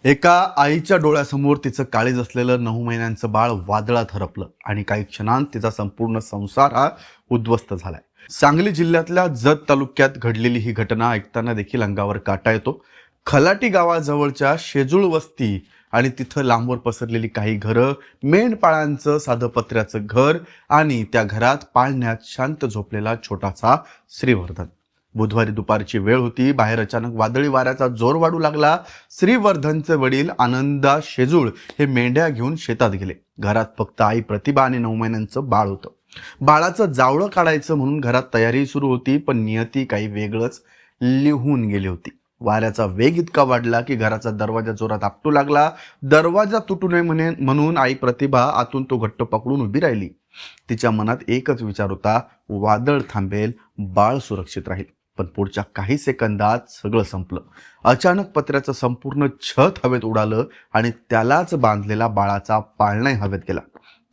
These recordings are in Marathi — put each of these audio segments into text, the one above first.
एका आईच्या डोळ्यासमोर तिचं काळीज असलेलं 9 महिन्यांचं बाळ वादळात हरपलं आणि काही क्षणांत तिचा संपूर्ण संसार हा उद्ध्वस्त झालाय. सांगली जिल्ह्यातल्या जत तालुक्यात घडलेली ही घटना ऐकताना देखील अंगावर काटा येतो. खलाटी गावाजवळच्या शेजूळ वस्ती आणि तिथं लांबवर पसरलेली काही घरं, मेंढपाळांचं साधं पत्र्याचं घर आणि त्या घरात पाळण्यात शांत झोपलेला छोटासा श्रीवर्धन. बुधवारी दुपारची वेळ होती. बाहेर अचानक वादळी वाऱ्याचा जोर वाढू लागला. श्रीवर्धनचे वडील आनंदा शेजूळ हे मेंढ्या घेऊन शेतात गेले. घरात फक्त आई प्रतिभा आणि 9 महिन्यांचं बाळ होतं. बाळाचं जावळं काढायचं म्हणून घरात तयारी सुरू होती, पण नियती काही वेगळंच लिहून गेली होती. वाऱ्याचा वेग इतका वाढला की घराचा दरवाजा जोरात आपटू लागला. दरवाजा तुटू नये म्हणून आई प्रतिभा आतून तो घट्ट पकडून उभी राहिली. तिच्या मनात एकच विचार होता, वादळ थांबेल, बाळ सुरक्षित राहील. पण पुढच्या काही सेकंदात सगळं संपलं. अचानक पत्र्याचं संपूर्ण छत हवेत उडालं आणि त्यालाच बांधलेला बाळाचा पाळणाही हवेत गेला.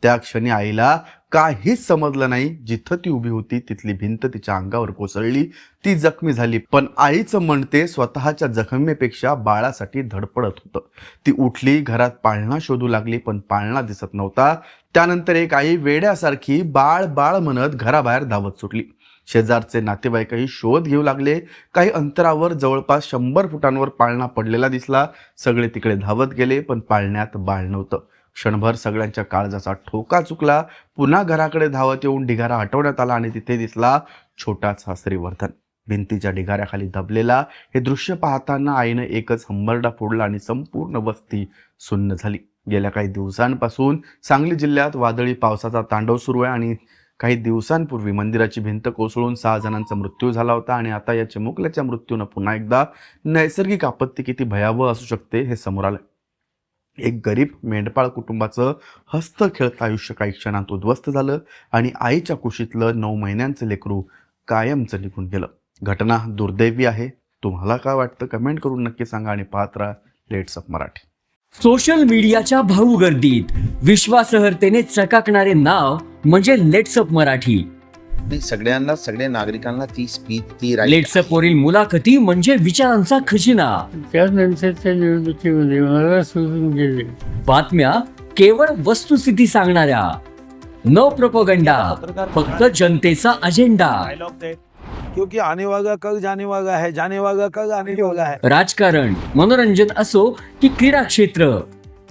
त्या क्षणी आईला काहीच समजलं नाही. जिथं ती उभी होती तिथली भिंत तिच्या अंगावर कोसळली. ती जखमी झाली, पण आईचं मन ते स्वतःच्या जखमेपेक्षा बाळासाठी धडपडत होतं. ती उठली, घरात पाळणा शोधू लागली, पण पाळणा दिसत नव्हता. त्यानंतर एक आई वेड्यासारखी बाळ बाळ म्हणत घराबाहेर धावत सुटली. शेजारचे नातेवाईकही शोध घेऊ लागले. काही अंतरावर जवळपास 100 फुटांवर पाळणा पडलेला दिसला. सगळे तिकडे धावत गेले, पण पाळण्यात बाळ नव्हतं. क्षणभर सगळ्यांच्या काळजाचा ठोका चुकला. पुन्हा घराकडे धावत येऊन ढिगारा हटवण्यात आला आणि तिथे दिसला छोटासा श्रीवर्धन भिंतीच्या ढिगाऱ्याखाली दबलेला. हे दृश्य पाहताना आईनं एकच हंबरडा फोडला आणि संपूर्ण वस्ती सुन्न झाली. गेल्या काही दिवसांपासून सांगली जिल्ह्यात वादळी पावसाचा तांडव सुरू आहे आणि काही दिवसांपूर्वी मंदिराची भिंत कोसळून 6 जणांचा मृत्यू झाला होता आणि आता या चिमुकल्याच्या मृत्यूनं पुन्हा एकदा नैसर्गिक आपत्ती किती भयावह असू शकते हे समोर आलं. एक गरीब मेंढपाळ कुटुंबाचं हस्त खेळतं आयुष्य काही क्षणात उद्ध्वस्त झालं आणि आईच्या कुशीतलं 9 महिन्यांचं लेकरू कायमचं निघून गेलं. घटना दुर्दैवी आहे. तुम्हाला काय वाटतं कमेंट करून नक्की सांगा आणि पाहत राहा लेट्स अप मराठी. सोशल मीडियाच्या भाऊ गर्दीत विश्वासार्हतेने चकाकणारे नाव म्हणजे लेट्स अप मराठी. सगळ्यांना, सगळ्या नागरिकांना ती स्पीच, ती लेट्स अप वरील मुलाखती म्हणजे विचारांचा खजिना. त्यानंतरच्या निवडणुकीमध्ये मला सोडून गेले. बातम्या केवळ वस्तुस्थिती सांगणाऱ्या, न प्रोपगंडा, फक्त जनतेचा अजेंडा. क्योंकि आने वाला कल जाने वाला है, जाने वाला कल आने वाला है. राजकारण, मनोरंजन असो की क्रीडा क्षेत्र,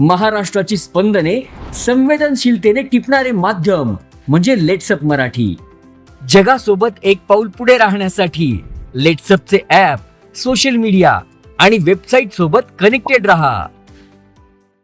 महाराष्ट्राची स्पंदने संवेदनशीलतेने टिपणारे माध्यम म्हणजे लेट्स अप मराठी. जगासोबत एक पाऊल पुढे राहण्यासाठी लेट्स अपचे ॲप, सोशल मीडिया आणि वेबसाईट सोबत कनेक्टेड रहा.